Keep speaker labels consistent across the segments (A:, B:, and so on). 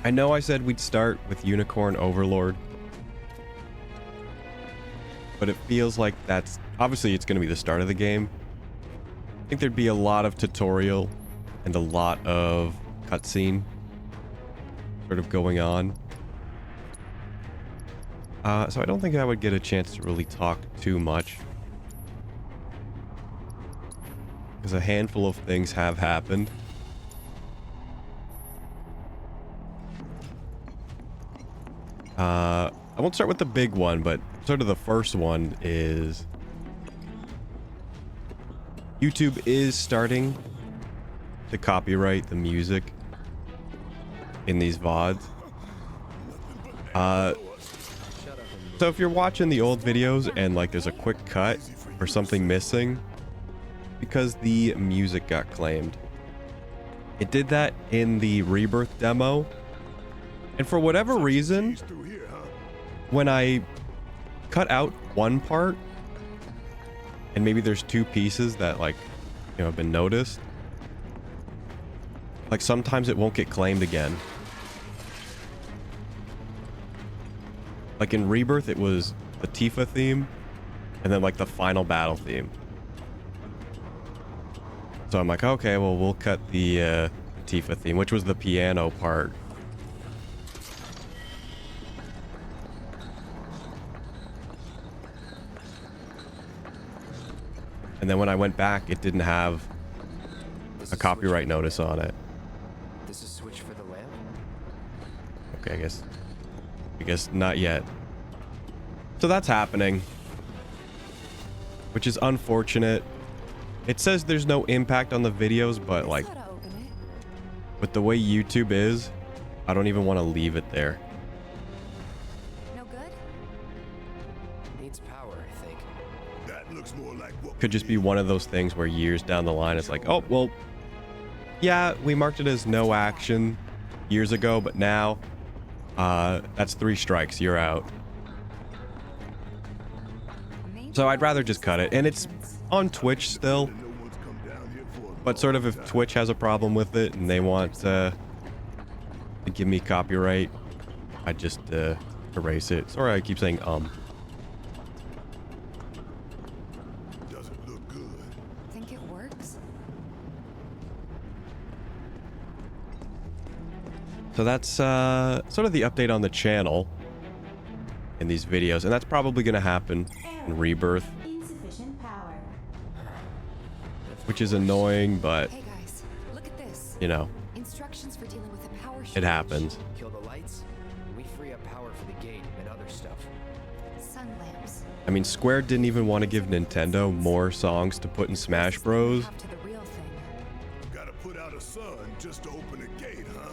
A: I know I said we'd start with Unicorn Overlord, but it feels like that's obviously it's going to be the start of the game. I think there'd be a lot of tutorial and a lot of cutscene sort of going on. So I don't think I would get a chance to really talk too much, because a handful of things have happened. I won't start with the big one, but sort of the first one is YouTube is starting to copyright the music in these VODs. So if you're watching the old videos and like there's a quick cut or something missing, because the music got claimed. It did that in the Rebirth demo, and for whatever reason, when I cut out one part, and maybe there's two pieces that like, you know, have been noticed, like sometimes it won't get claimed again. Like in Rebirth, it was the Tifa theme, and then like the final battle theme. So I'm like, okay, well, we'll cut the Tifa theme, which was the piano part. And then when I went back, it didn't have a copyright notice on it.
B: This is switch for the lamp?
A: Okay, I guess not yet. So that's happening, which is unfortunate. It says there's no impact on the videos, but like with the way YouTube is, I don't even want to leave it there.
C: No good?
B: Needs power, I think.
D: That looks more like what
A: Could just be one of those things where years down the line, it's like, oh, well, yeah, we marked it as no action years ago, but now that's 3 strikes, you're out. So I'd rather just cut it. And it's on Twitch still, but sort of if Twitch has a problem with it and they want to give me copyright, I just erase it. Sorry, I keep saying
D: doesn't look good.
C: Think it works?
A: So that's sort of the update on the channel in these videos, and that's probably going to happen in Rebirth,
E: Insufficient power.
A: which is annoying, but
C: Hey guys, look at this.
A: you know,
C: Instructions for dealing with a power shortage.
A: it happens.
B: Kill the lights, and we free up power for the gate and other stuff.
C: Sun lamps.
A: I mean, Square didn't even want to give Nintendo more songs to put in Smash Bros.
C: Up to the real thing.
D: Gotta put out a sun just to open a gate, huh?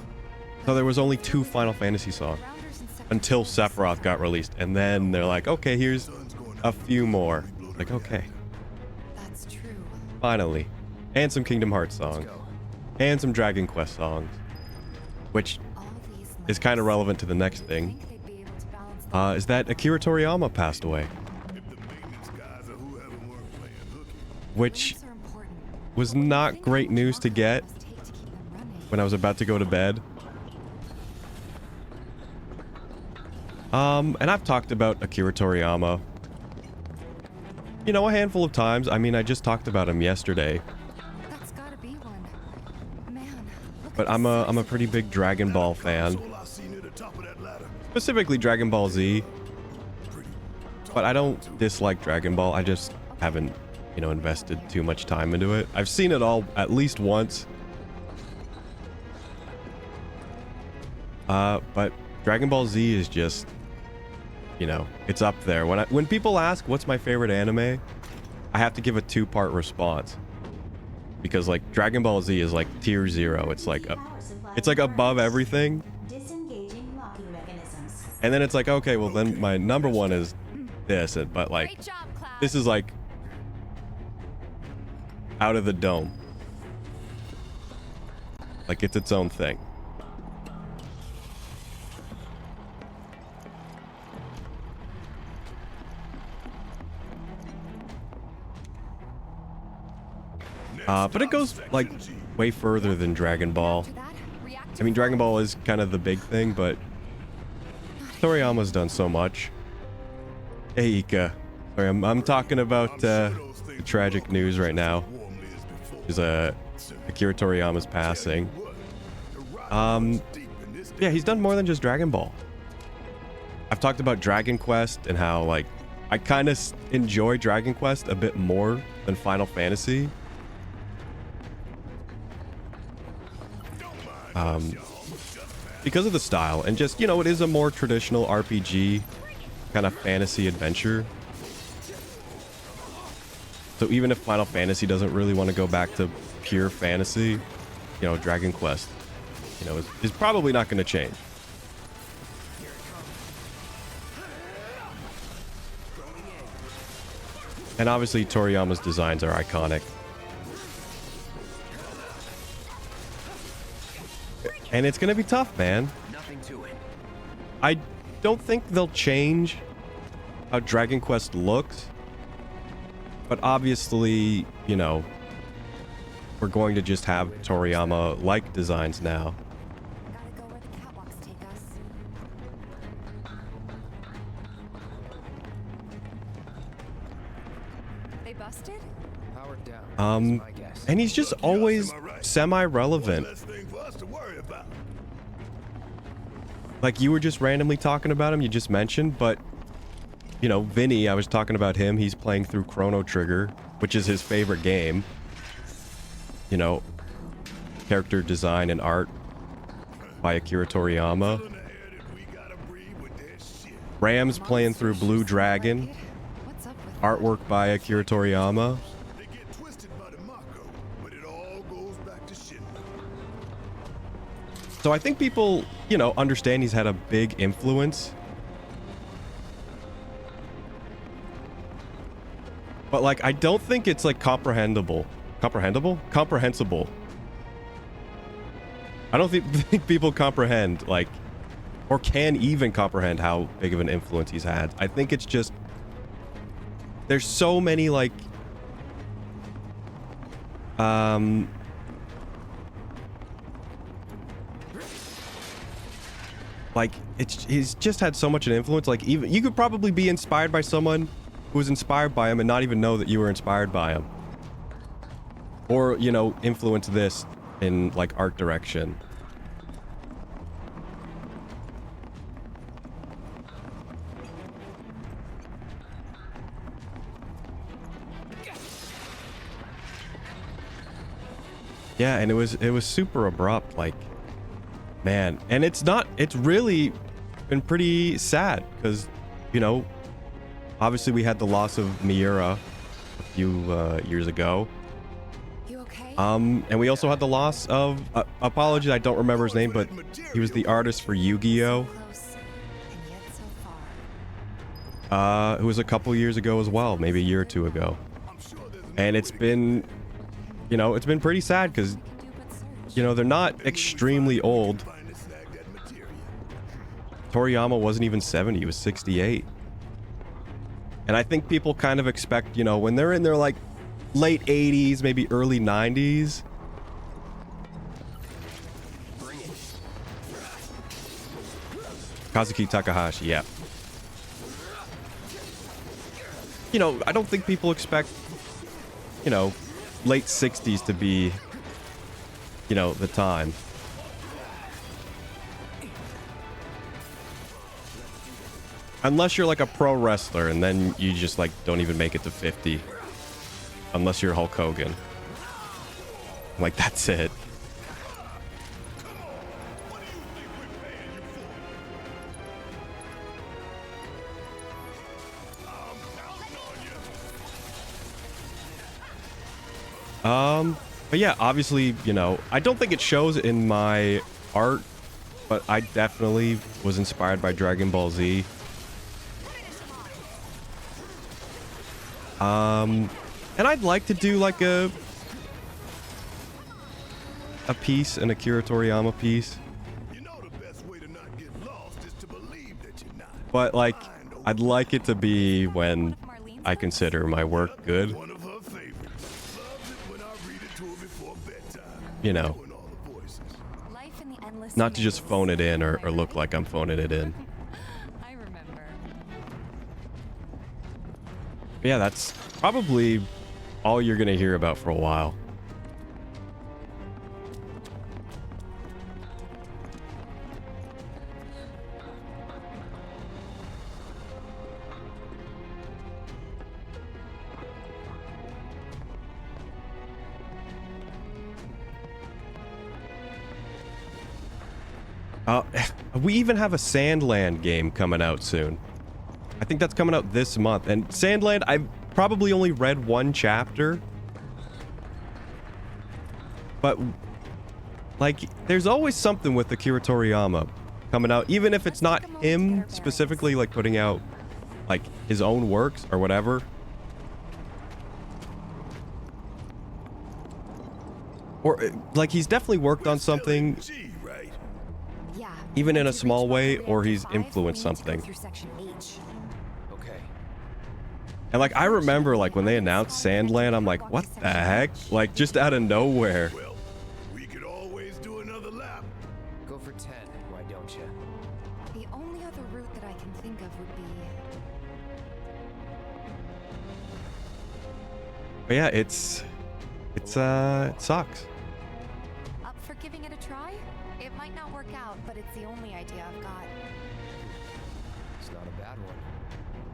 A: So there was only 2 Final Fantasy songs
C: Rounders and second
A: until
C: floors.
A: Sephiroth got released, and then they're like, okay, here's a few more. Like, okay,
C: That's true.
A: finally. And some Kingdom Hearts songs.
B: Go.
A: And some Dragon Quest songs. Which
C: All these
A: is kind of
C: lamps.
A: relevant to the next
C: I
A: thing.
C: think they'd be able to balance
A: Is that Akira Toriyama passed away.
D: If the maintenance guys or whoever weren't playing hooky,
A: Which
C: lamps are important.
A: was not great news to get
C: Take to keep them running.
A: when I was about to go to bed. And I've talked about Akira Toriyama, you know, a handful of times. I mean, I just talked about him yesterday.
C: That's gotta be one. Man, look
A: But
C: at
A: I'm
C: the
A: a
C: size.
A: pretty big Dragon Ball fan,
D: all I see near the top of that ladder.
A: specifically Dragon Ball Z.
D: Pretty.
A: But I don't dislike Dragon Ball. I just haven't, you know, invested too much time into it. I've seen it all at least once. But Dragon Ball Z is just, you know, it's up there. When people ask what's my favorite anime, I have to give a 2-part response. Because like Dragon Ball Z is like tier 0. It's like above everything.
E: Disengaging locking mechanisms.
A: And then it's like, okay, well then my number 1 is this, but like
C: Great job, Cloud.
A: this is like out of the dome. Like it's its own thing. But it goes like way further than Dragon Ball.
C: After that,
A: I mean, Dragon Ball is kind of the big thing, but Toriyama's done so much. Hey, Ika. Sorry, I'm talking about the tragic news right now. Is Akira Toriyama's passing. Yeah, he's done more than just Dragon Ball. I've talked about Dragon Quest and how, like, I kind of enjoy Dragon Quest a bit more than Final Fantasy. Because of the style and just, you know, it is a more traditional RPG kind of fantasy adventure. So even if Final Fantasy doesn't really want to go back to pure fantasy, you know, Dragon Quest, you know, is probably not going to change. And obviously Toriyama's designs are iconic. And it's going to be tough, man.
B: Nothing to it.
A: I don't think they'll change how Dragon Quest looks. But obviously, you know, we're going to just have Toriyama-like designs now.
C: Gotta go where the catwalks take us. They busted?
B: Powered down. That's my guess.
A: And he's just always semi-relevant.
D: Less thing for us to worry about.
A: Like, you were just randomly talking about him, you just mentioned, but, you know, Vinny, I was talking about him, he's playing through Chrono Trigger, which is his favorite game. You know, character design and art by Akira Toriyama. Ram's playing through Blue Dragon,
C: What's up with
A: artwork by Akira Toriyama.
D: They get twisted by the Mako, but it all goes back to shit.
A: So I think people, you know, understand he's had a big influence. But, like, I don't think it's, like, comprehensible. Comprehensible. I don't think people comprehend, like, or can even comprehend how big of an influence he's had. I think it's just, there's so many, like, he's just had so much an influence. Like, even you could probably be inspired by someone who was inspired by him and not even know that you were inspired by him, or, you know, influence this in, like, art direction. Yeah, and it was super abrupt, like, man. And it's really been pretty sad because, you know, obviously we had the loss of Miura a few years ago.
C: you okay?
A: And we also had the loss of, apologies, I don't remember his name, but he was the artist for Yu-Gi-Oh!
C: Close, and yet so far.
A: It was a couple years ago as well, maybe a year or two ago. And it's been, you know, it's been pretty sad because,
C: Do but search.
A: you know, they're not extremely old. Toriyama wasn't even 70, he was 68. And I think people kind of expect, you know, when they're in their, like, late 80s, maybe early 90s. Kazuki Takahashi, yeah. You know, I don't think people expect, you know, late 60s to be, you know, the time. Unless you're like a pro wrestler, and then you just, like, don't even make it to 50. Unless you're Hulk Hogan. Like, that's it. But yeah, obviously, you know, I don't think it shows in my art, but I definitely was inspired by Dragon Ball Z. And I'd like to do like a piece, an Akira Toriyama piece.
D: You know the best way to not get lost is to believe that you're not.
A: But, like, I'd like it to be when I consider my work good.
D: One of her favorites. Loves it when I read it to her before bedtime.
A: You know.
D: Doing all the voices.
C: Life in the
A: Not to just phone it in or look like I'm phoning it in.
C: I remember.
A: But yeah, that's probably all you're gonna hear about for a while. We even have a Sandland game coming out soon. I think that's coming out this month. And Sandland, I've probably only read one chapter. But, like, there's always something with Akira Toriyama coming out. Even if it's not him specifically, like, putting out, like, his own works or whatever. Or, like, he's definitely worked on something,
D: G, right?
C: Yeah.
A: even in a
C: To
A: small
C: reach
A: way,
C: Buckaroo
A: or
C: Reactor
A: he's
C: 5,
A: influenced
C: we need to go
A: something.
C: through Section H.
B: Okay.
A: And, like, I remember, like, when they announced Sandland, I'm like, what the heck? Like, just out of nowhere.
D: Well, we could always do another lap.
B: Go for 10, why don't you?
C: The only other route that I can think of would be...
A: But yeah, it sucks.
C: Up for giving it a try? It might not work out, but it's the only idea I've got.
B: It's not a bad one.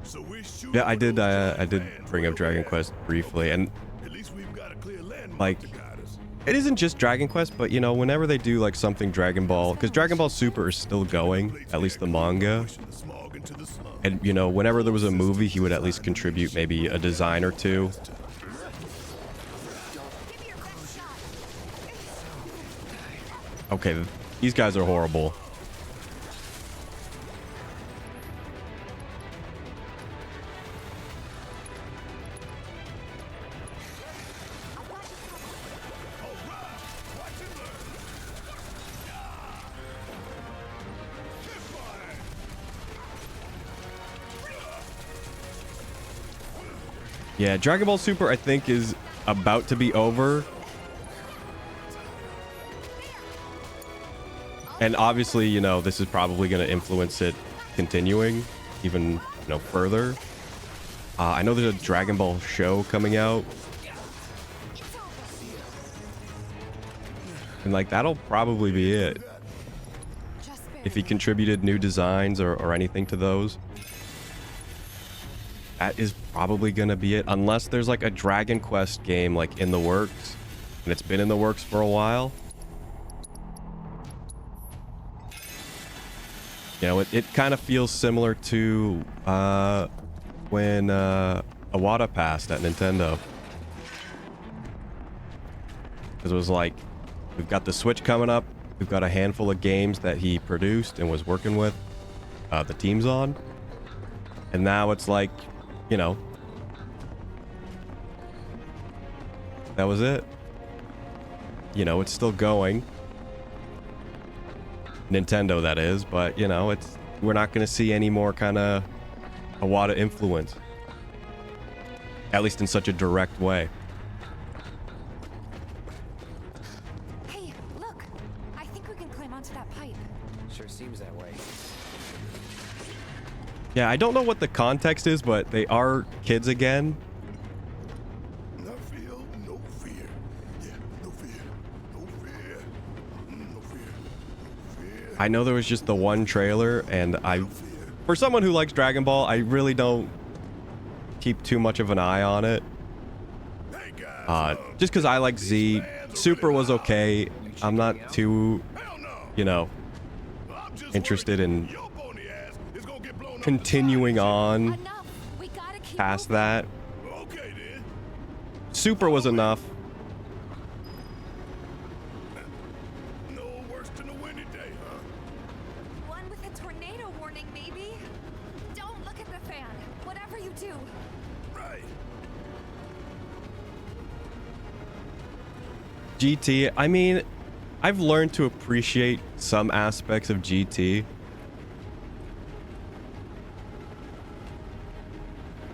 D: So we're shooting
A: Yeah, I
D: for
A: did
D: those
A: I did
D: fans
A: bring up
D: wherever
A: Dragon
D: they're
A: Quest
D: at.
A: briefly, and
D: At least we've got a clear landmark
A: Like,
D: to guide us.
A: it isn't just Dragon Quest, but you know, whenever they do like something Dragon Ball, because Dragon Ball Super is still going, at least the manga,
D: Pushing the smog into the slum.
A: and you know, whenever there was a movie, he would at least contribute maybe a design or two. Okay, these guys are horrible. Yeah, Dragon Ball Super, I think, is about to be over. And obviously, you know, this is probably going to influence it continuing even, you know, further. I know there's a Dragon Ball show coming out. And, like, that'll probably be it. If he contributed new designs or anything to those. That is probably going to be it. Unless there's, like, a Dragon Quest game, like, in the works. And it's been in the works for a while. You know, it kind of feels similar to when Iwata passed at Nintendo. Because it was like, we've got the Switch coming up. We've got a handful of games that he produced and was working with the teams on. And now it's like, you know, that was it. You know, it's still going. Nintendo, that is, but you know, we're not going to see any more kind of Iwata influence, at least in such a direct way.
C: Hey, look! I think we can climb onto that pipe.
B: Sure seems that way.
A: Yeah, I don't know what the context is, but they are kids again.
D: No fear, no fear. Yeah, no fear. No fear. No fear. No fear.
A: I know there was just the one trailer, and for someone who likes Dragon Ball, I really don't keep too much of an eye on it.
D: Hey guys,
A: Just because I like Z. Super was okay. I'm not too,
D: hell no.
A: you know,
D: I'm just
A: interested in
D: your bony ass is gonna get blown up
A: continuing on
C: Enough! We gotta keep
A: past
C: moving.
A: that.
D: Okay then.
A: Super was enough.
D: No worse than a windy day, huh?
C: One with a tornado warning, maybe? Don't look at the fan. Whatever you do.
D: Right.
A: GT, I mean, I've learned to appreciate some aspects of GT.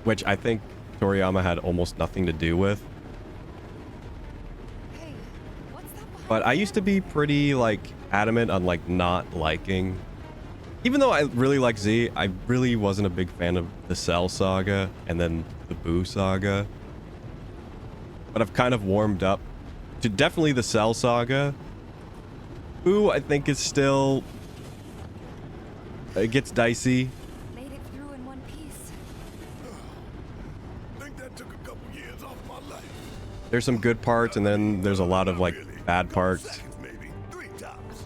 A: Which I think Toriyama had almost nothing to do with.
C: Hey, what's that behind
A: But I
C: you?
A: used to be pretty, like, adamant on like not liking. Even though I really like Z, I really wasn't a big fan of the Cell saga and then the Boo saga. But I've kind of warmed up to definitely the Cell saga. Boo, I think, is still... It gets dicey.
C: Made it through in one piece.
D: Think that took a couple years off my life.
A: There's some good parts, and then there's a lot of like bad parts.
D: Seconds, maybe. 3 tops.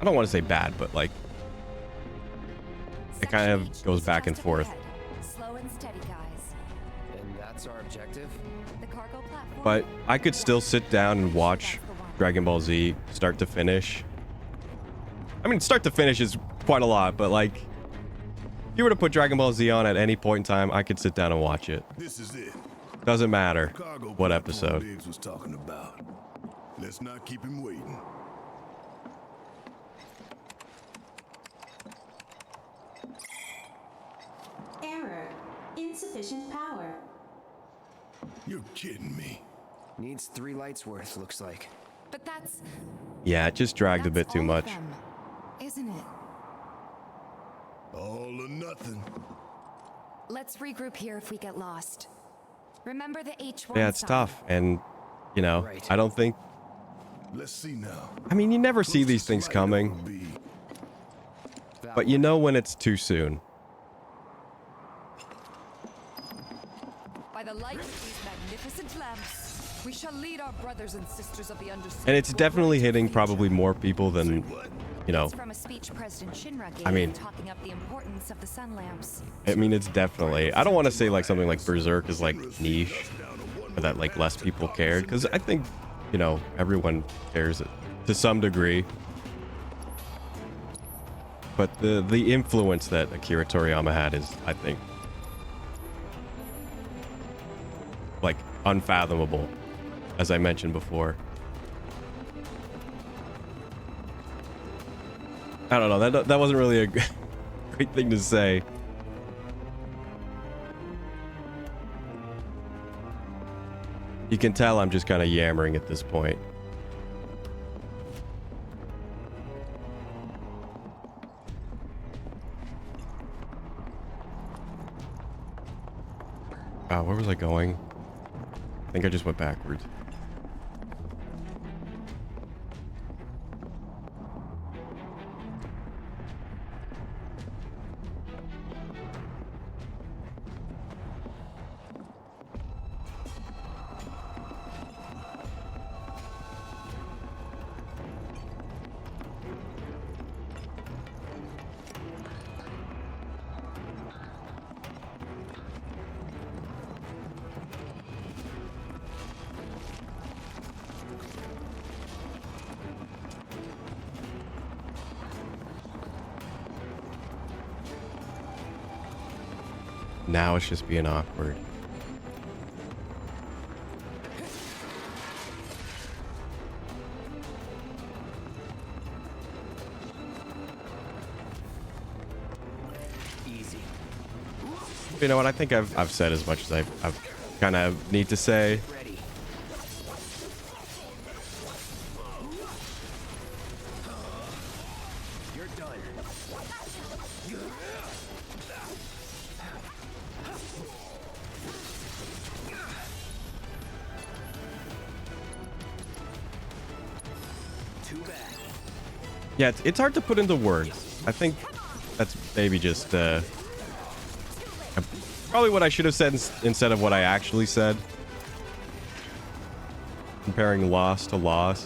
A: I don't want to say bad, but like it kind of
C: Section
A: goes
C: H
A: back and
C: just up
A: forth.
C: ahead. Slow and steady, guys.
B: And that's our objective?
C: The cargo platform.
A: But I could still sit down and watch Dragon Ball Z start to finish. I mean, start to finish is quite a lot, but like if you were to put Dragon Ball Z on at any point in time, I could sit down and watch it.
D: This is it.
A: Doesn't matter
D: Cargo
A: what
D: platform
A: episode.
D: Biggs was talking about. Let's not keep him waiting.
E: Error. Insufficient power.
D: You're kidding me.
B: Needs 3 lights worth, looks like.
C: But that's
A: Yeah, it just dragged a bit too
C: all of
A: much.
C: them, isn't it?
D: All or nothing.
C: Let's regroup here if we get lost. Remember the H1
A: Yeah, it's
C: sign.
A: tough, and you know,
B: Right.
A: I don't think.
D: Let's see now.
A: I mean, you never see these
D: Closest
A: things
D: light
A: coming,
D: will be-
A: but you know when it's too soon.
F: By the light of these magnificent lamps, we shall lead our brothers and sisters of the Undercity.
A: And it's
F: to a
A: definitely
F: brighter
A: hitting
F: future.
A: probably more people than, you know.
C: It's from a speech President Shinra gave
A: I mean-
C: talking up the importance of the sun lamps.
A: I mean, it's definitely. I don't want to say like something like Berserk is like niche, or that like less people cared, because I think, you know, everyone cares to some degree. But the influence that Akira Toriyama had is, I think, like unfathomable, as I mentioned before. I don't know. That wasn't really a great thing to say. You can tell I'm just kind of yammering at this point. Where was I going? I think I just went backwards. Now it's just being awkward.
B: Easy.
A: You know what? I think I've said as much as I've kind of need to say.
B: Ready. You're done. Too bad.
A: Yeah, it's hard to put into words. I think that's maybe just probably what I should have said instead of what I actually said. Comparing loss to loss.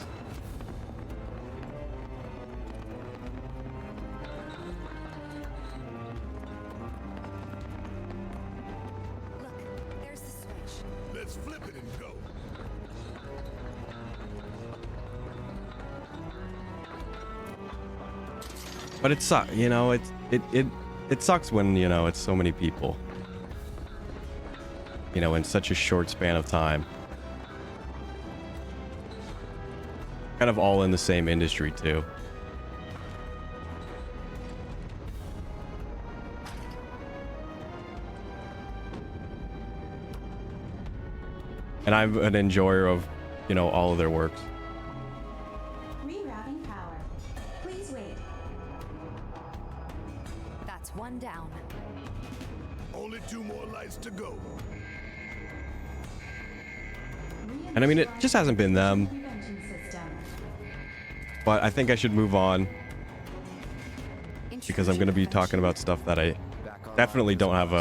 C: Look, there's the switch.
D: Let's flip it and go.
A: But it sucks, you know, it sucks when, you know, it's so many people. You know, in such a short span of time. Kind of all in the same industry too. And I'm an enjoyer of you know, all of their works.
E: Rerouting power. Please wait.
C: That's one down.
D: Only 2 more lights to go.
A: And I mean, it just hasn't been them,
E: Prevention system.
A: but I think I should move on because I'm going to be talking about stuff that I definitely don't have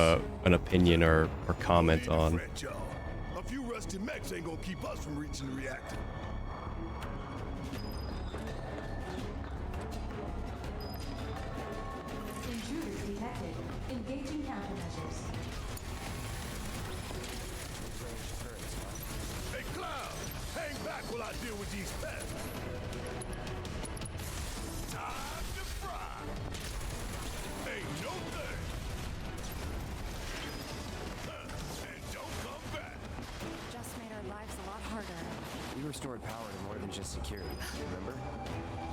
A: an opinion or comment on.
D: Fret, y'all. A few rusty mechs ain't gonna keep us from reaching the reactor.
E: Intruders detected. Engaging countermeasures.
D: Hey, Cloud, hang back while I deal with these pests. Time to fry. Ain't no thing. And don't come back.
C: Just made our lives a lot harder.
B: We restored power to more than just security, remember?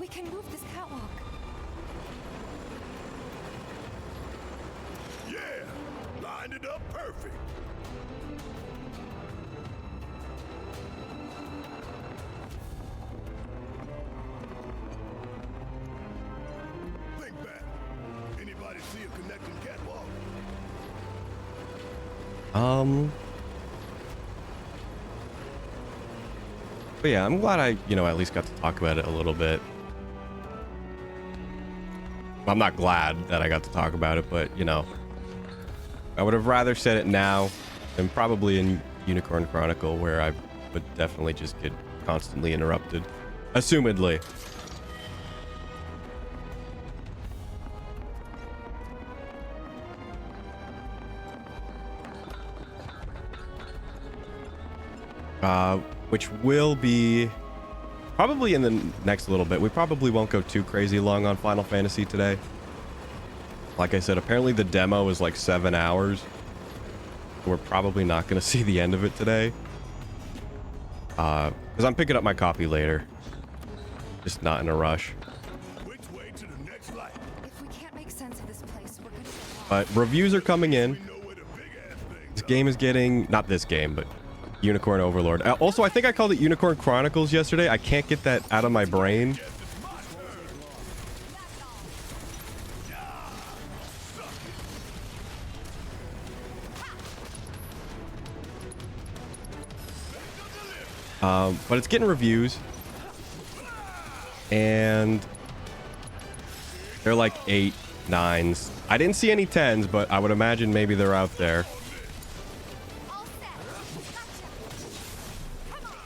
C: We can move this catwalk.
D: Yeah, lined it up perfect. Think back. Anybody see a connecting catwalk?
A: But yeah, I'm glad I, you know, at least got to talk about it a little bit. I'm not glad that I got to talk about it, but, you know, I would have rather said it now than probably in Unicorn Chronicle, where I would definitely just get constantly interrupted. Assumedly. Which will be probably in the next little bit. We probably won't go too crazy long on Final Fantasy today. Like I said, apparently the demo is like 7 hours. We're probably not going to see the end of it today. Because I'm picking up my copy later. Just not in a rush.
D: Which way to the next light?
C: If we can't make sense of this place, we're gonna get lost.
A: But reviews are coming in.
D: We know where the big ass things
A: This game is getting, not this game, but Unicorn Overlord. Also, I think I called it Unicorn Chronicles yesterday. I can't get that out of my brain. But it's getting reviews. And they're like 8, 9s. I didn't see any 10s, but I would imagine maybe they're out there.
C: All set. Gotcha. Come on.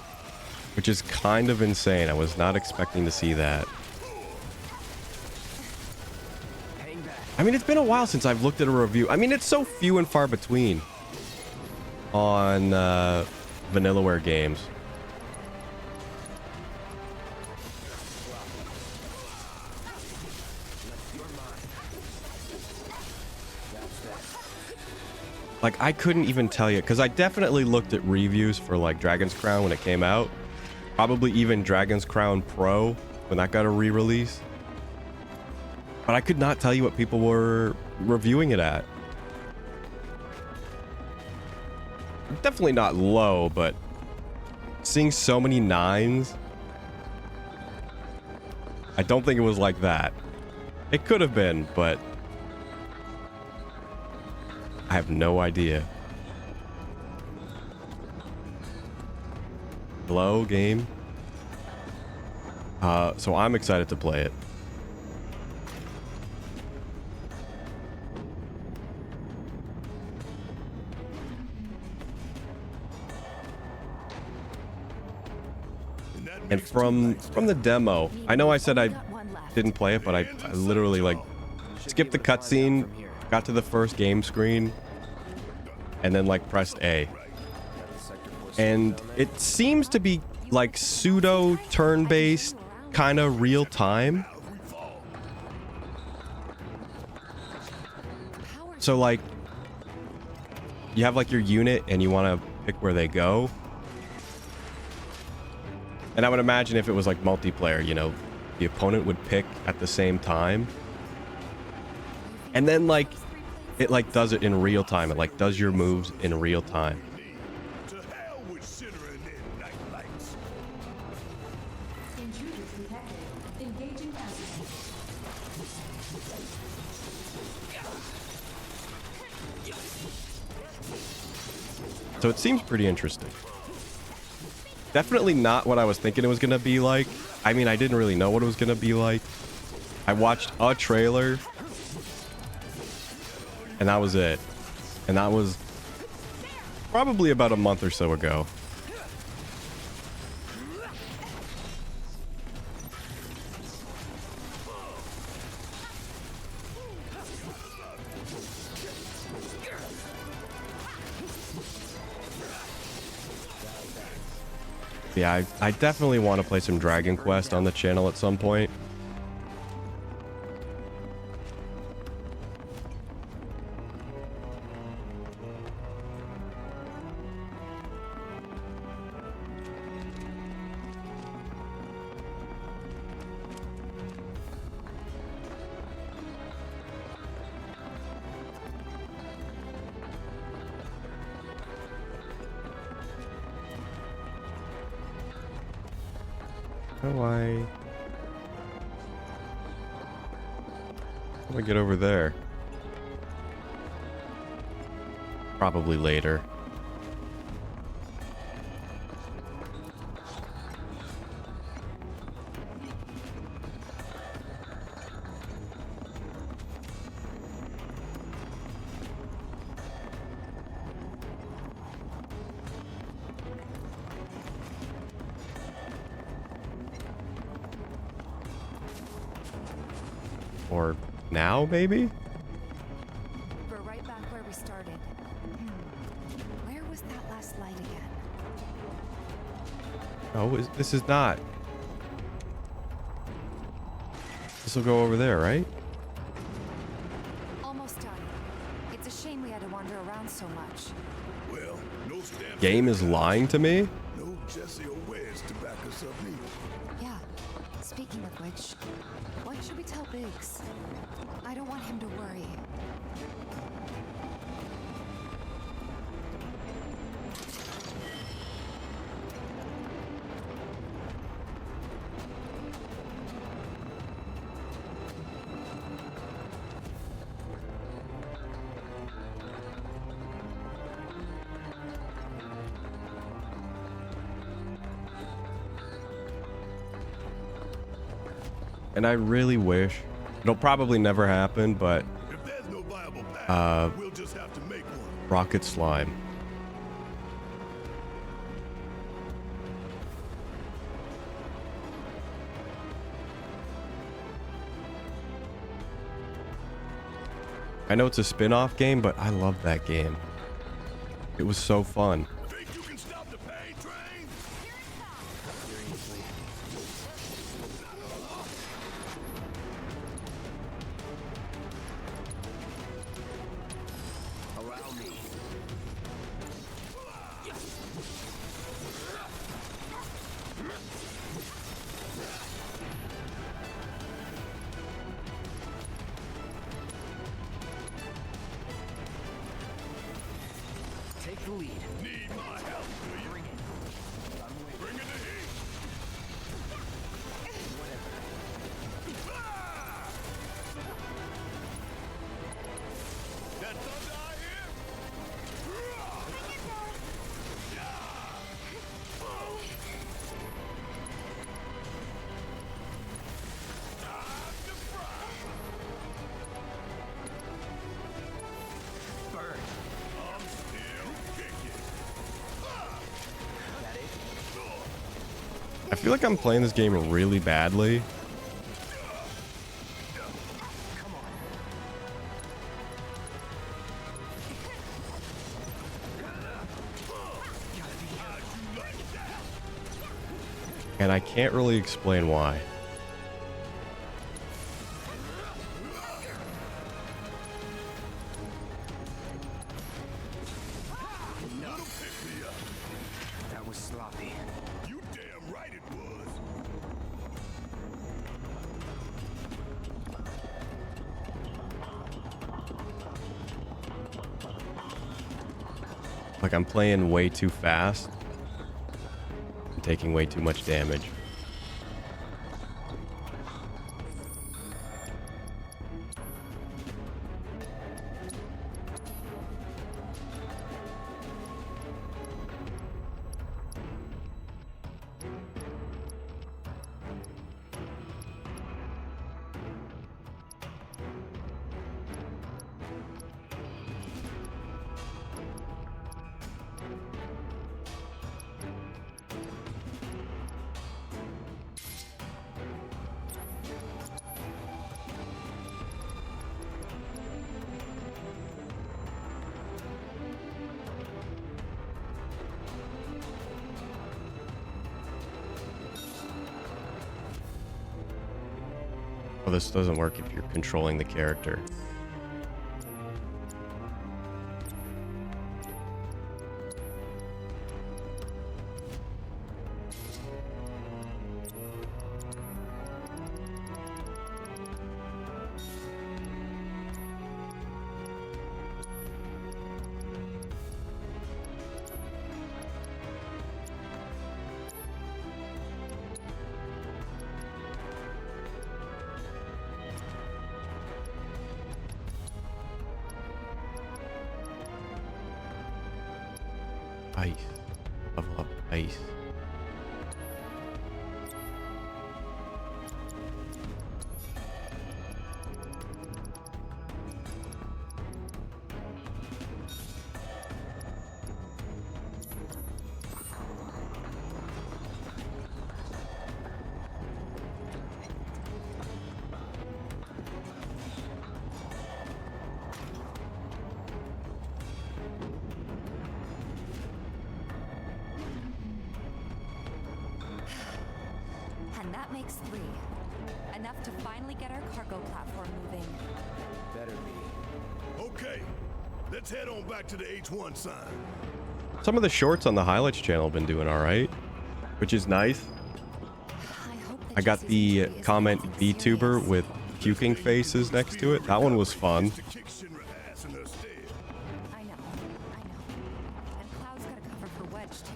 A: Which is kind of insane. I was not expecting to see that.
B: Hang back.
A: I mean, it's been a while since I've looked at a review. I mean, it's so few and far between on Vanillaware games. Like, I couldn't even tell you, because I definitely looked at reviews for, like, Dragon's Crown when it came out. Probably even Dragon's Crown Pro, when that got a re-release. But I could not tell you what people were reviewing it at. Definitely not low, but seeing so many 9s, I don't think it was like that. It could have been, but I have no idea. Hello, game. So I'm excited to play it. And from the demo, I know I said I didn't play it, but I literally like skipped the cutscene, got to the first game screen, and then like pressed A. And it seems to be like pseudo turn-based, kind of real time. So like you have like your unit and you want to pick where they go. And I would imagine if it was like multiplayer, you know, the opponent would pick at the same time. And then like it like does it in real time. It like does your moves in real time.
D: To hell with shittering in night lights.
E: Intruders detected. Engaging countermeasures.
A: So it seems pretty interesting. Definitely not what I was thinking it was going to be like. I mean, I didn't really know what it was going to be like. I watched a trailer, and that was it. And that was probably about a month or so ago. Yeah, I definitely want to play some Dragon Quest on the channel at some point. How do I get over there? Probably later. Or now, maybe?
F: We're right back where we started. Where was that last light again?
A: Oh, this is not. This will go over there, right?
F: Almost done. It's a shame we had to wander around so much.
D: Well, no stamps.
A: Game is lying to me?
D: No Jesse or Wes to back us up neither.
F: Yeah. Speaking of which, what should we tell Biggs? I don't want him to worry.
A: And I really wish, it'll probably never happen, but
D: If there's no viable path, we'll just have to make one.
A: rocket slime. I know it's a spin-off game, but I love that game. It was so fun.
D: Think you can stop the pain train?
B: Seriously. Allow me. Take the lead.
D: Need my help, do you?
B: Bring it. I'm waiting.
D: Bring in the heat. Ah! That thunder I hear? Time to fry.
B: Burn.
D: I'm still kicking.
B: That it?
A: I feel like I'm playing this game really badly.
B: Come on.
A: And I can't really explain why.
B: That was sloppy.
D: You damn right it was.
A: Like I'm playing way too fast. I'm taking way too much damage. Oh, this doesn't work if you're controlling the character. Ice. Level up ice.
F: And that makes 3. Enough to finally get our cargo platform moving.
B: Better be.
D: Okay, let's head on back to the H1 sign.
A: Some of the shorts on the highlights channel have been doing all right, which is nice. I got the comment VTuber with puking faces next to it. That one was fun.
D: To kick Shinra ass in her stead.
F: I know. And Cloud's got a cover for Wedge, too.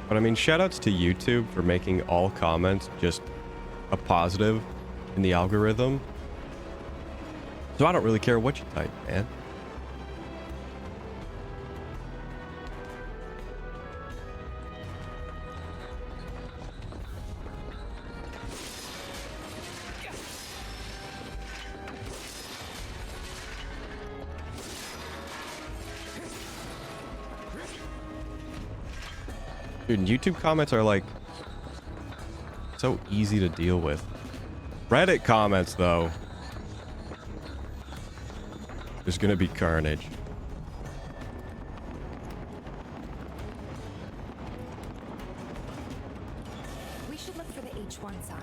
A: But I mean, shoutouts to YouTube for making all comments just a positive in the algorithm. So I don't really care what you type, man. Dude, YouTube comments are like so easy to deal with. Reddit comments, though, there's gonna be carnage.
F: We should look for the H1 sign.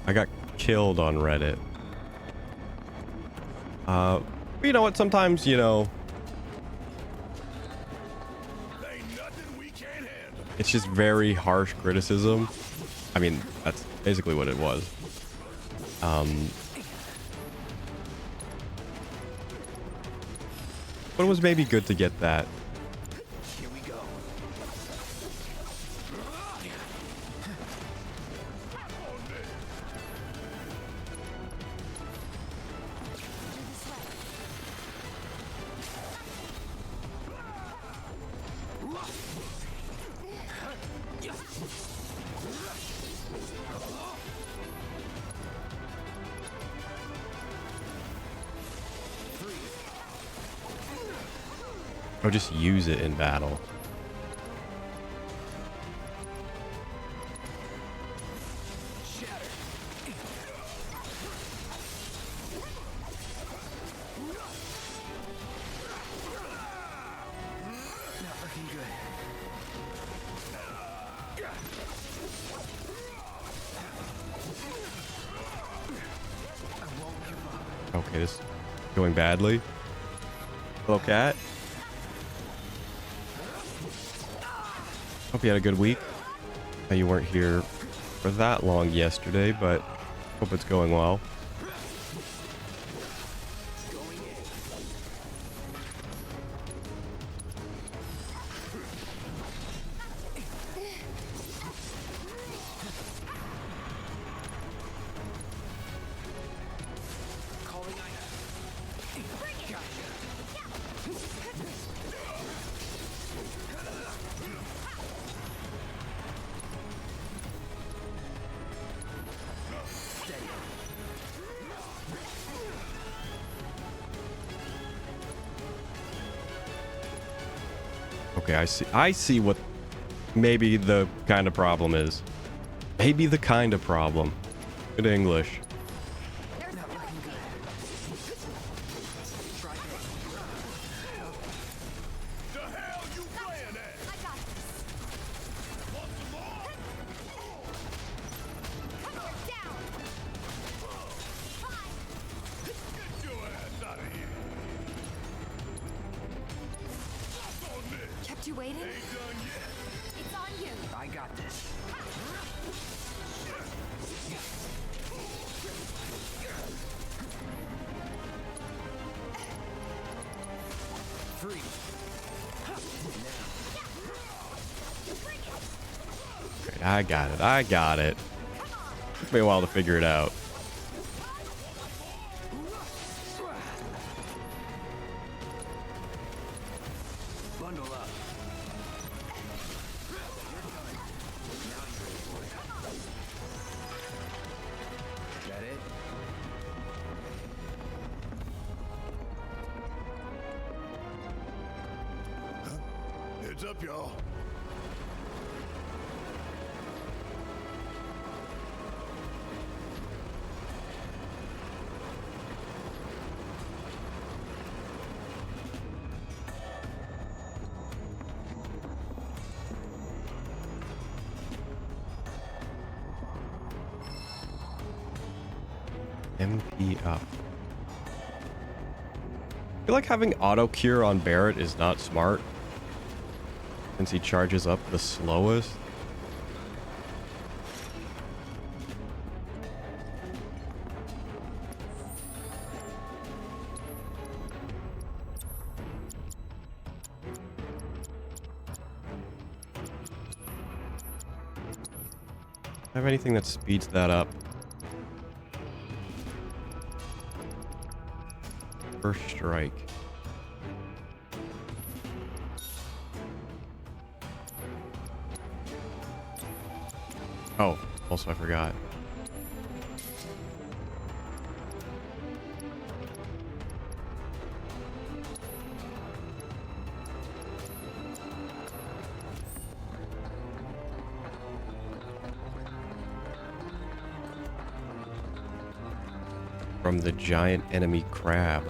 A: I got killed on Reddit. You know what? Sometimes, you know,
D: Ain't nothing we can't handle.
A: it's just very harsh criticism. I mean, that's basically what it was. But it was maybe good to get that.
B: Here we go.
A: Or just use it in battle.
B: Shatter. Not looking good. I won't give up.
A: Okay, this is going badly. Hello, cat. Hope you had a good week. Know you weren't here for that long yesterday, but hope it's going well.
B: Calling Ina. Gotcha.
A: Okay, I see what maybe the kind of problem is. Maybe the kind of problem. Good English.
C: There's
B: Not looking good. Try this.
D: The hell you playing at?
C: I got this.
D: Want some more?
C: Come on, down. Fine.
D: Get your ass out of here. Stop on this.
F: Kept you waiting?
D: Ain't done yet.
C: It's on you.
B: I got this. Free.
A: Great, I got it. I got it. Took me a while to figure it out.
B: Bundle up. That it?
D: Heads up, y'all.
A: MP up. I feel like having auto cure on Barrett is not smart, since he charges up the slowest. Have anything that speeds that up? First strike. Oh, also I forgot. From the giant enemy crab.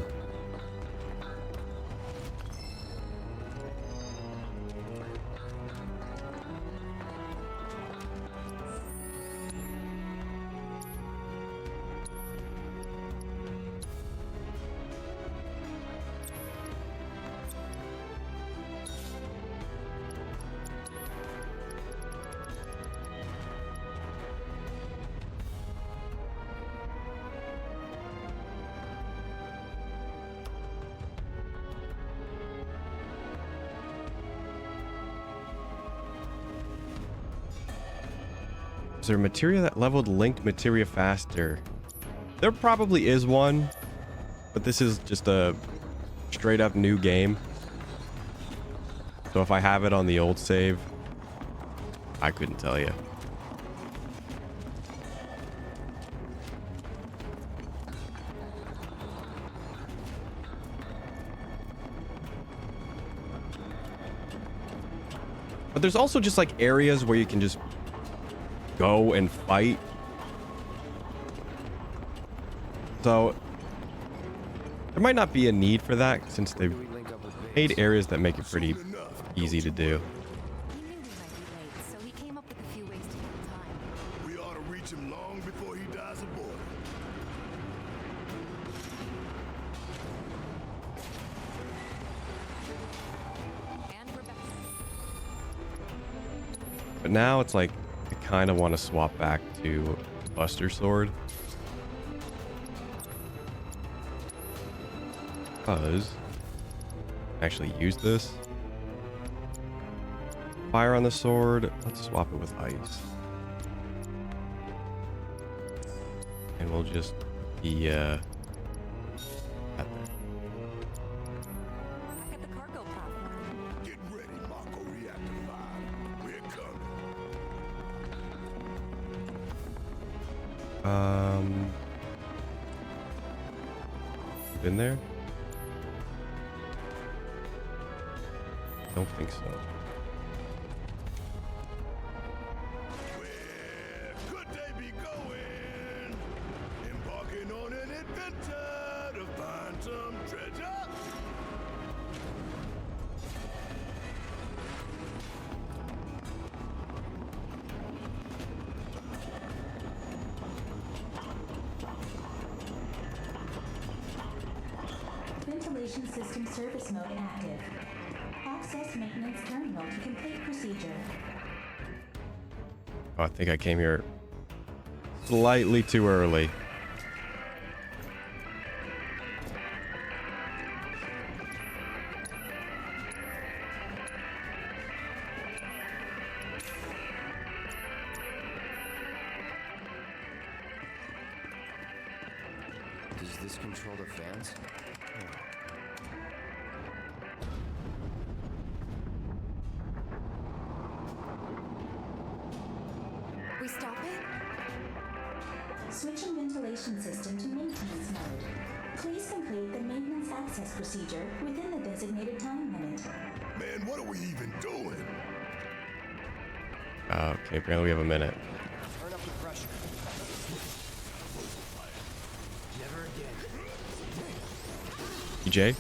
A: Is there materia that leveled linked materia faster? There probably is one, but this is just a straight up new game. So if I have it on the old save, I couldn't tell you. But there's also just like areas where you can just go and fight. So there might not be a need for that since they've
B: We link up with Biggs.
A: made areas that make it pretty easy to do.
F: He knew we might be late, so he came up with a few ways to kill time.
D: We ought to reach him long before he dies aboard.
C: And we're back.
A: But now it's like I kind of want to swap back to Buster Sword. Because actually use this. Fire on the sword. Let's swap it with ice. And we'll just be at there.
C: Back at the cargo platform.
D: Get ready, Mako Reactor 5. We're coming.
A: Been there? Don't think so.
D: Where could they be going? Embarking on an adventure to find some treasure?
E: Ventilation system service mode active. Access maintenance terminal to complete procedure.
A: Oh, I think I came here slightly too early.
B: Does this control the fans?
F: We stop it?
E: Switching ventilation system to maintenance mode. Please complete the maintenance access procedure within the designated time limit.
D: Man, what are we even doing?
A: Okay, apparently we have a minute.
B: Turn up the pressure. Never again.
A: EJ?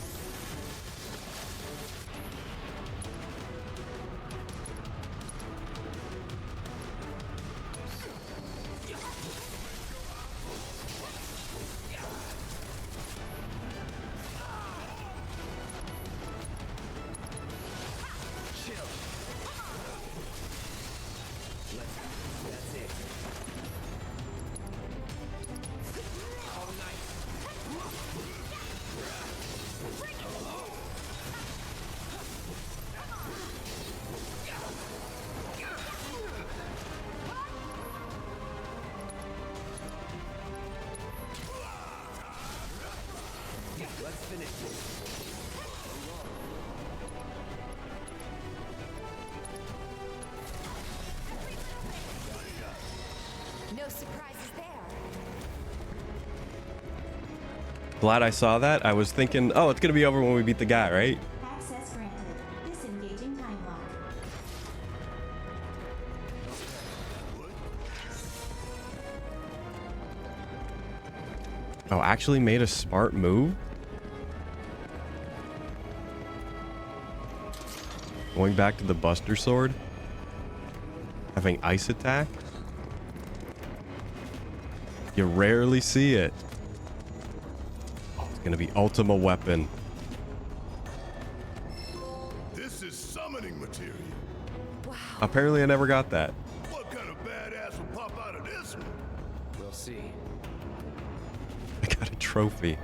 B: That's it. Call the knife. Let's finish this.
F: No surprises there.
A: Glad I saw that. I was thinking, oh, it's gonna be over when we beat the guy, right?
E: Access granted. Disengaging time lock.
A: Oh, actually made a smart move? Going back to the Buster Sword? Having ice attack? You rarely see it. Oh, it's gonna be Ultima Weapon.
D: This is summoning material.
A: Apparently I never got that.
D: What kind of badass will pop out of this one?
B: We'll see.
A: I got a trophy.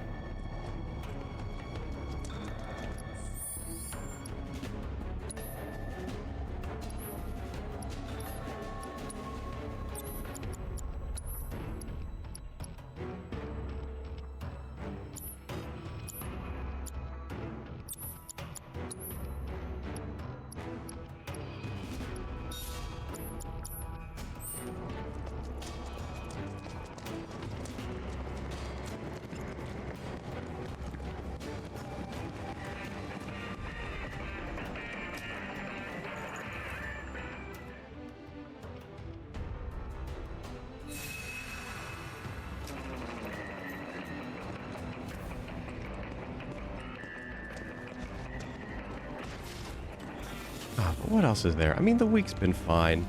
A: Oh, but what else is there? I mean, the week's been fine.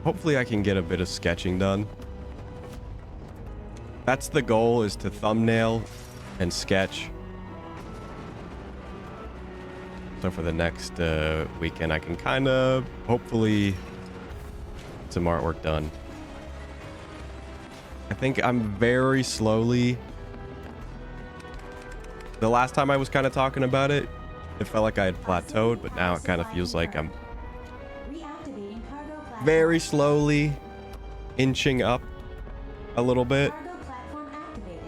A: Hopefully I can get a bit of sketching done. That's the goal, is to thumbnail and sketch. So for the next weekend, I can kind of hopefully get some artwork done. I think I'm very slowly... The last time I was kind of talking about it, it felt like I had plateaued, but now it kind of feels like I'm
E: Reactivating cargo platform.
A: very slowly inching up a little bit.
E: Cargo platform activated.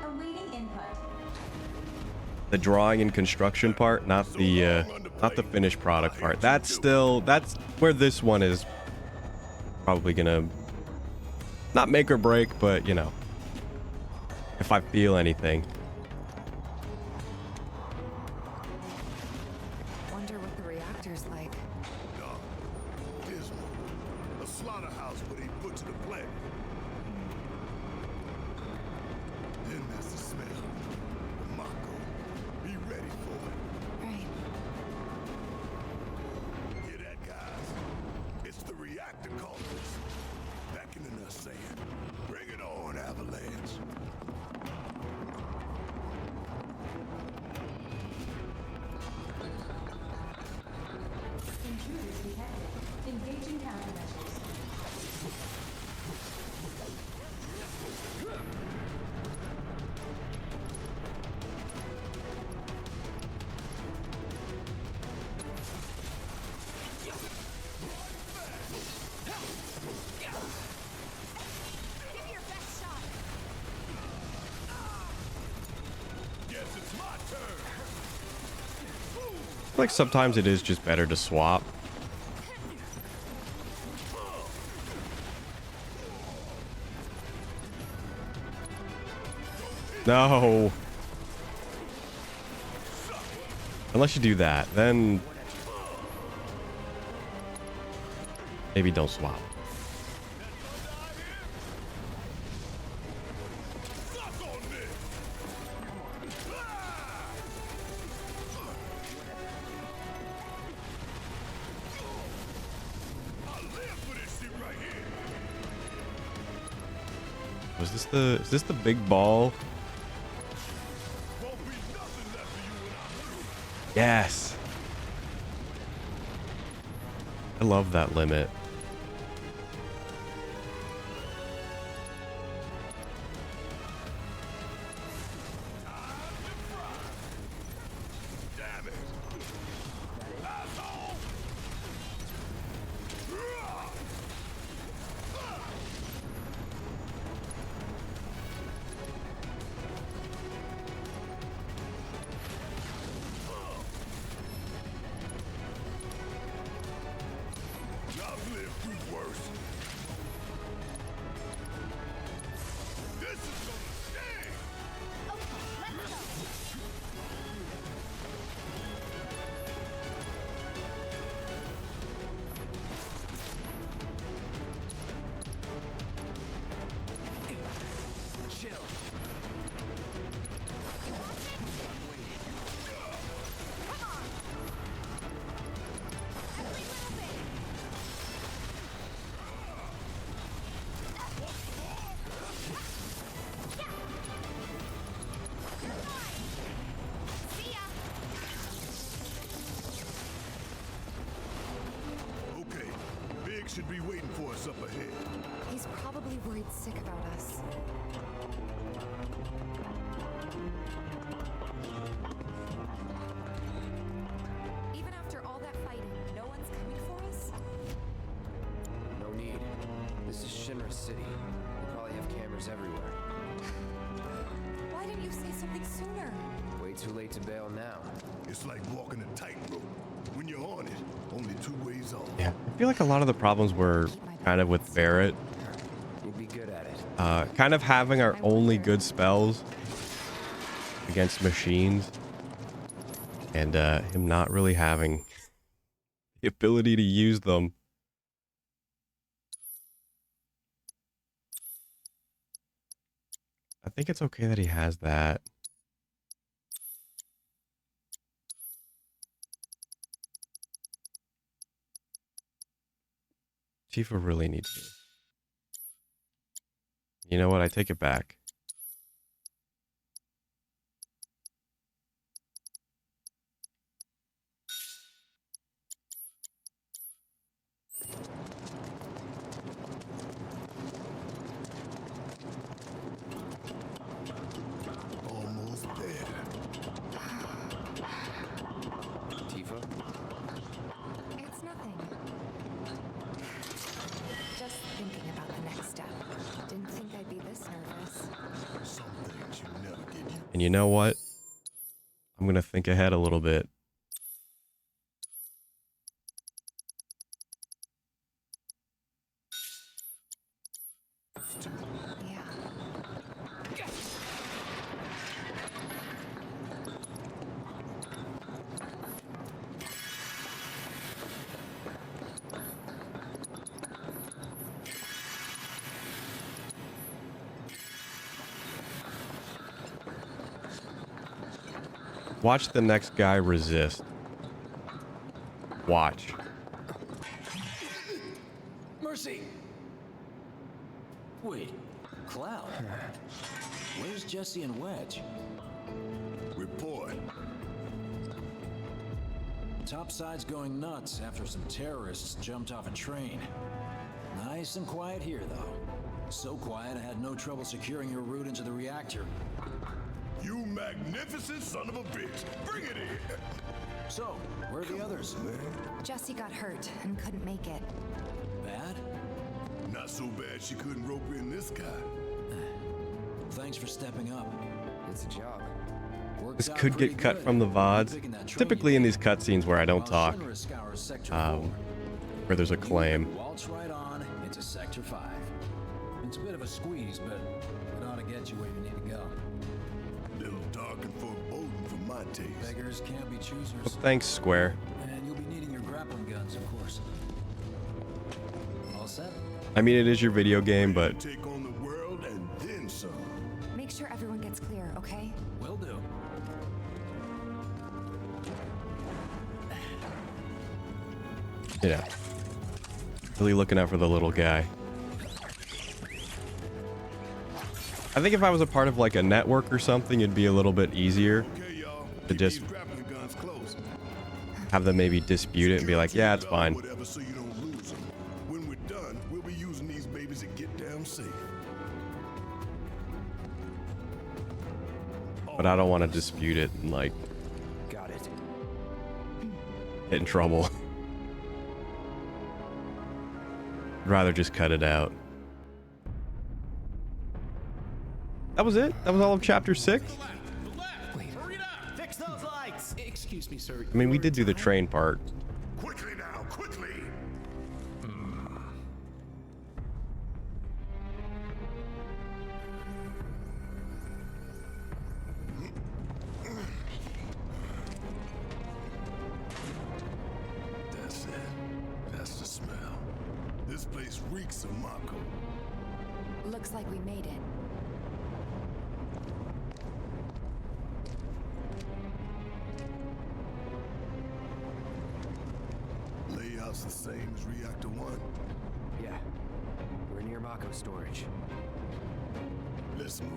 E: Awaiting input.
A: The drawing and construction part, not the finished product part. That's where this one is probably gonna not make or break, but you know, if I feel anything.
F: Wonder what the reaction doctor's like?
D: Dark, dismal. A slaughterhouse where they butcher the planet. Then there's the smell. The Mako. Be ready for it.
F: Right.
D: Hear that, guys? It's the reactor cultists. Beckoning us saying, bring it on, Avalanche.
E: Intruders detected. Engaging countermeasures.
C: Give me your best shot.
D: Guess it's my turn.
A: Like sometimes it is just better to swap. No. Unless you do that, then maybe don't swap.
D: Suck on this. I live for this shit right here.
A: Is this the big ball?
D: Won't be nothing left of you when I'm through.
A: Yes. I love that limit.
D: Damn it. Asshole. I've lived through worse. This is gonna sting.
C: Okay, let's go.
B: Chill.
C: Come on. Every little bit. See ya.
D: Okay, Big should be waiting for us up ahead.
F: He's probably worried sick about us.
C: Even after all that fighting, no one's coming for us?
B: No need. This is Shinra City. We probably have cameras everywhere.
C: Why didn't you say something sooner?
B: Way too late to bail now.
D: It's like walking a tightrope. When you're on it, only two ways off.
A: Yeah. I feel like a lot of the problems were kind of with Barrett.
B: You'd be good at it.
A: Kind of having our only good spells against machines. And him not really having the ability to use them. I think it's okay that he has that. Tifa really needs me. You know what? I take it back.
D: Almost there.
B: Tifa?
F: It's nothing. Just thinking about the next step. Didn't think I'd be this nervous.
D: Some things you never get used.
A: And you know what? I'm going to think ahead a little bit.
F: Yeah.
A: Watch the next guy resist. Watch.
G: Mercy! Wait, Cloud? Where's Jesse and Wedge?
D: Report.
G: Topside's going nuts after some terrorists jumped off a train. Nice and quiet here, though. So quiet I had no trouble securing your route into the reactor.
D: You magnificent son of a bitch. Bring it in.
G: So, where are the others?
D: Man,
F: Jesse got hurt and couldn't make it.
G: Bad?
D: not so bad she couldn't rope in this guy.
G: Thanks for stepping up.
B: It's a job.
G: Works
A: This
G: out
A: could
G: pretty
A: get cut
G: good.
A: from the VODs.
G: Picking that train
A: Typically in
G: you
A: these cutscenes where I don't
G: while
A: talk,
G: Shinra scours Sector 4.
A: where there's a claim.
G: Waltz right on into Sector 5. It's a bit of a squeeze, but it ought to get you where you need to go.
D: Little dark and foreboding for my taste.
G: Beggars can't be choosers.
A: Well, thanks, Square.
G: And you'll be needing your grappling guns, of course. All set?
A: I mean, it is your video game, but
D: Take on the world and then some.
F: Make sure everyone gets clear, okay?
G: Will do.
A: you know, really looking out for the little guy. I think if I was a part of like a network or something, it'd be a little bit easier
D: Okay, y'all.
A: to
D: Keep
A: just
D: these grappling guns close.
A: have them maybe dispute it and be like, yeah, it's fine.
D: Whatever, so you don't lose them. When we're done, we'll be using these babies to get down safe.
A: But I don't want to dispute it and like
B: Got it.
A: get in trouble. I'd rather just cut it out. That was it? That was all of chapter 6?
H: Fix those lights! Excuse me, sir.
A: I mean, we did do the train part.
D: Quickly now, quickly! That's it. That's the smell. This place reeks of Mako.
F: Looks like we made it.
D: Layout's the same as Reactor 1.
B: Yeah. We're near Mako storage.
D: Let's move.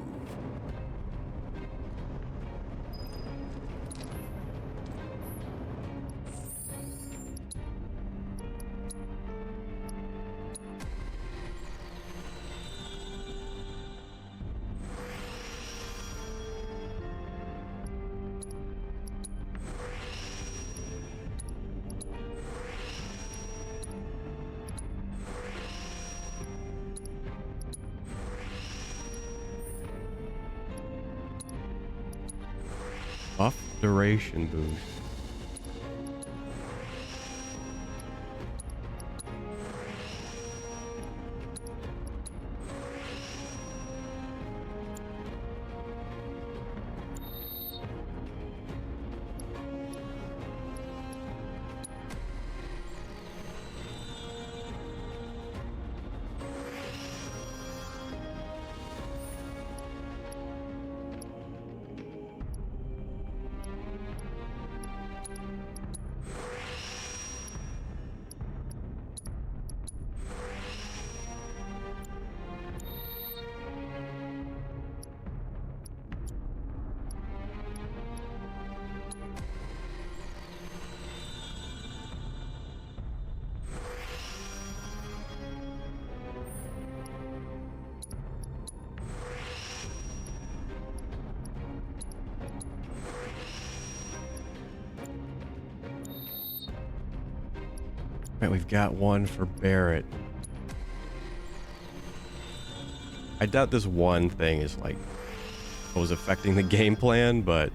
A: Buff duration boost. Right, we've got one for Barrett. I doubt this one thing is like what was affecting the game plan, but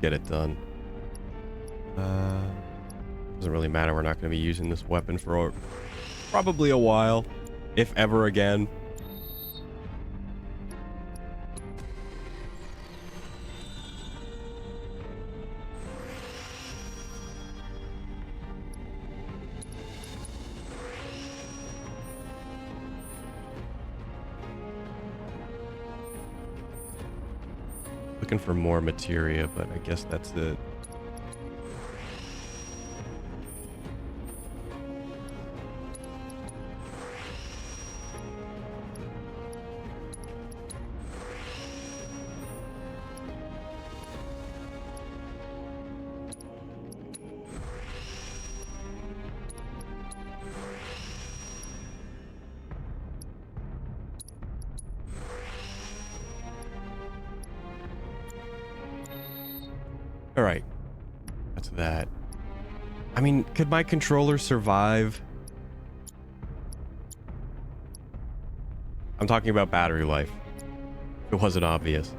A: get it done. Doesn't really matter. We're not going to be using this weapon for probably a while, if ever again. looking for more materia, but I guess that's it. All right, that's that. I mean, could my controller survive? I'm talking about battery life. It wasn't obvious.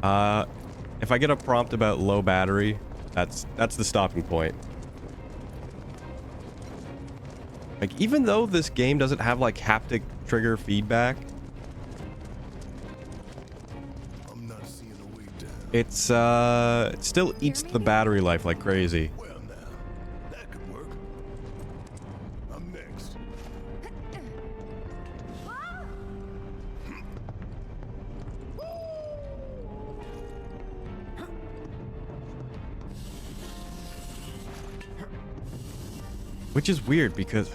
A: If I get a prompt about low battery, that's the stopping point. Like, even though this game doesn't have like haptic trigger feedback, it still eats the battery life like crazy.
D: Well, now, that could work. I'm next.
A: Which is weird because,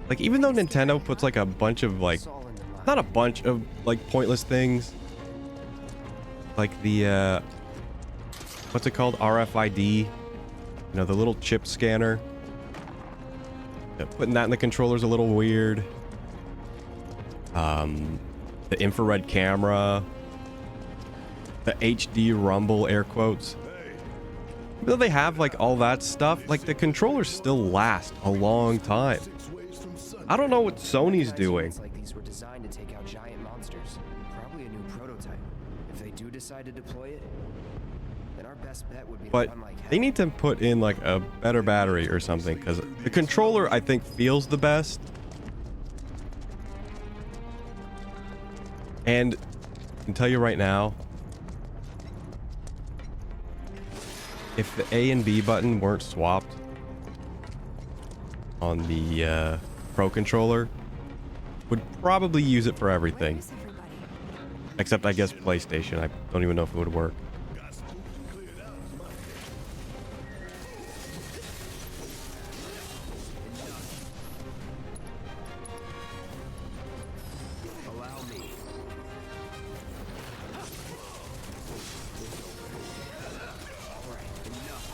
A: like, even though Nintendo puts like a bunch of like, not a bunch of like pointless things, like the what's it called, RFID, you know, the little chip scanner. Yeah, putting that in the controller's a little weird. The infrared camera, the HD rumble, air quotes. Even though they have like all that stuff, like the controllers still last a long time. I don't know what Sony's doing.
B: Like these were designed to take out giant monsters. Probably a new prototype. If they do decide to deploy it, then our best bet would be to
A: But
B: run like hell.
A: they need to put in like a better battery or something, because the controller I think feels the best. And I can tell you right now, if the A and B button weren't swapped on the Pro controller, would probably use it for everything.
F: Where is everybody?
A: Except I guess PlayStation. I don't even know if it would work.
B: Allow me. All right, enough.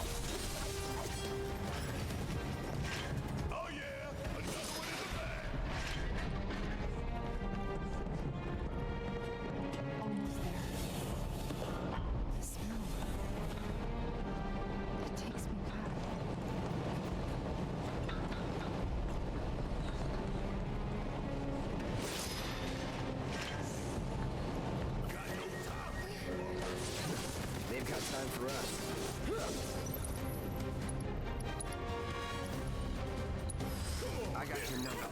D: Oh yeah, another one in the bag.
F: Almost there. The smell. It takes me back.
B: They've got time for us. I got your number.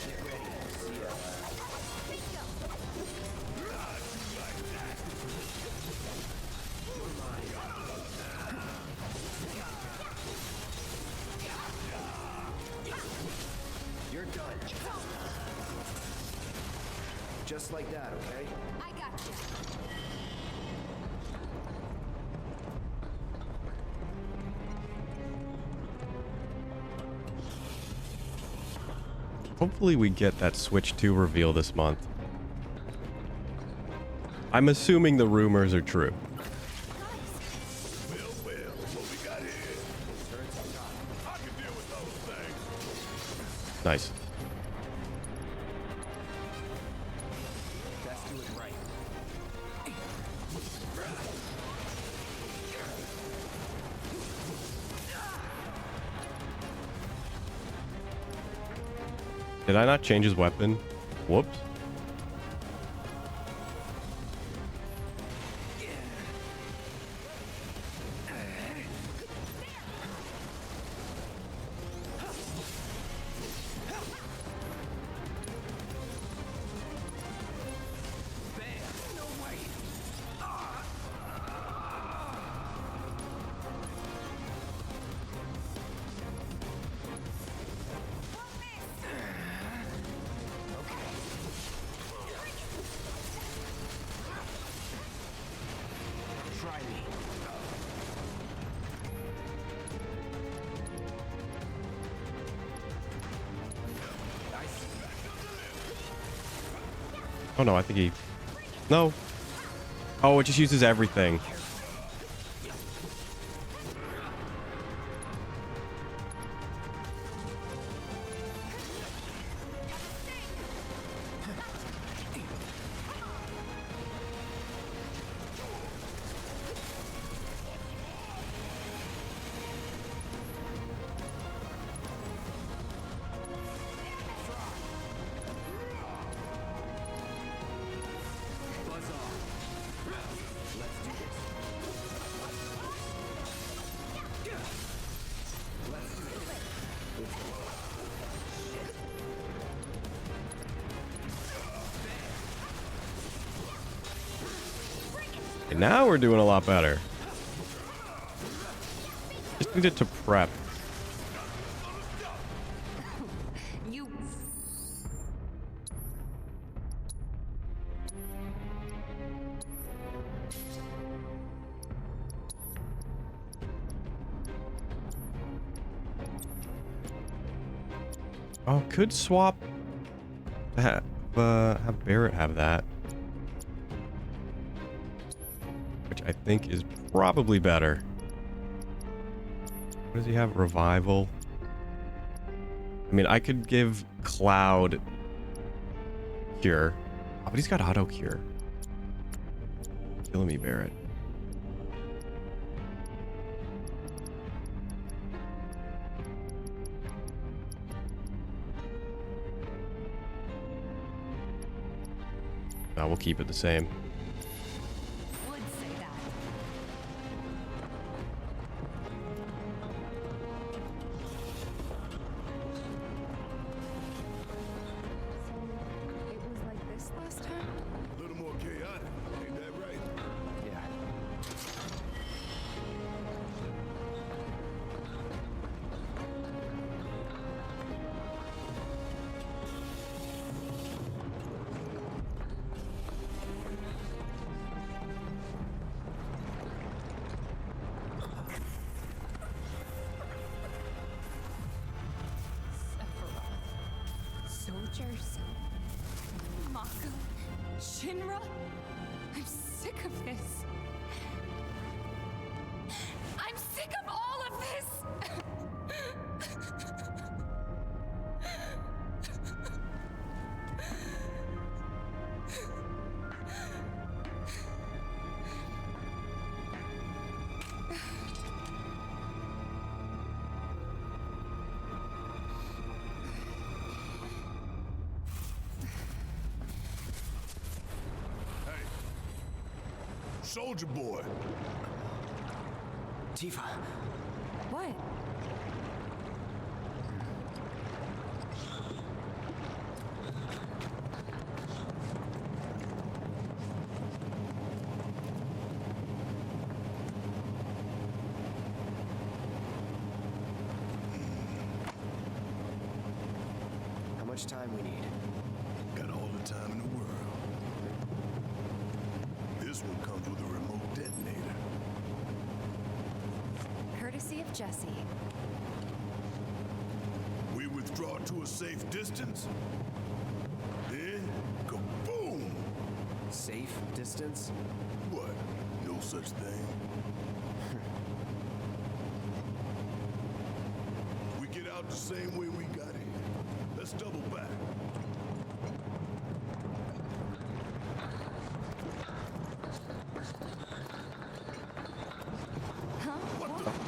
B: Get ready. See ya. You're mine. You're done. Just like that, okay?
C: I got you.
A: Hopefully we get that Switch 2 reveal this month. I'm assuming the rumors are true.
D: Well, what we got here? I can deal with those things.
A: Nice.
B: Best do it right.
A: Did I not change his weapon? Whoops. Oh no, I think he... No. Oh, it just uses everything. And now we're doing a lot better. Just needed to prep.
C: You.
A: Oh, could swap. Have Barrett have that. Which I think is probably better. What does he have? Revival. I mean, I could give Cloud Cure. Oh, but he's got auto cure. Killing me, Barrett. No, we'll keep it the same.
C: Would say that.
F: It was like this last time?
D: A little more chaotic, ain't that right?
B: Yeah.
C: Soldiers. Mako. Shinra. I'm sick of this. I'm sick of all of this!
D: Soldier boy.
B: Tifa.
F: What?
B: How much time we need?
D: Got all the time in the world. This one comes with a remote detonator.
F: Courtesy of Jesse.
D: We withdraw to a safe distance. Then, kaboom!
B: Safe distance?
D: What? No such thing. We get out the same way we got in. Let's double back.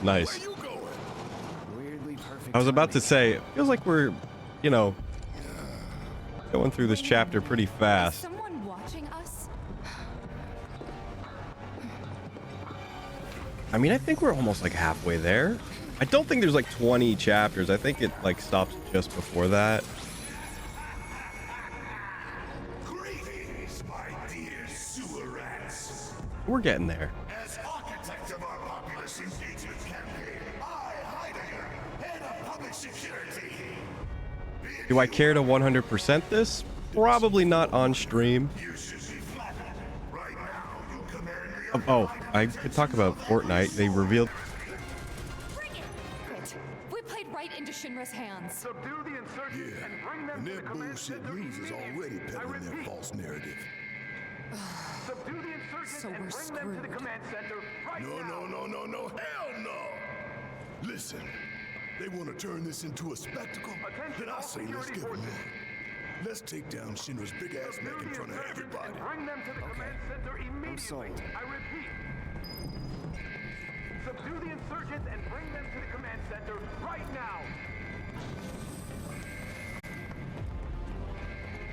A: Nice.
D: Where you going?
B: Weirdly perfect.
A: I was about to
B: timing.
A: say, it feels like we're, you know, going through this chapter pretty
C: Is
A: fast.
C: someone watching us?
A: I mean, I think we're almost like halfway there. I don't think there's like 20 chapters. I think it like stops just before that.
D: Greetings, my dear sewer rats.
A: We're getting there.
D: As architect of our populace engagement campaign, I, Heidegger, head of public security.
A: Do I care to 100% this? Probably not on stream.
D: You should be flattered. Right now, you command me.
A: Oh, I could talk about Fortnite. They revealed...
C: Bring it! Quit. We played right into Shinra's hands.
H: Subdue the insurgents
D: Yeah,
H: and bring them
D: and
H: to
D: their
H: the command
D: bullshit
H: center
D: news is
H: immediately.
D: already
H: I
D: peddling their
H: repeat,
D: false narrative.
H: subdue the insurgents
C: So
H: and
C: we're
H: bring them to the
C: screwed.
H: command center right
D: No,
H: now.
D: no, hell no! Listen, they want to turn this into a spectacle?
H: Attention,
D: Then I
H: all
D: say let's
H: security
D: give them
H: forces.
D: one. Let's take down Shinra's big-ass
H: Subdue
D: neck in
H: the
D: front of
H: insurgents
D: everybody.
H: and bring them to the command center immediately.
B: sold.
H: I repeat. Subdue the insurgents and bring them to the command center right now.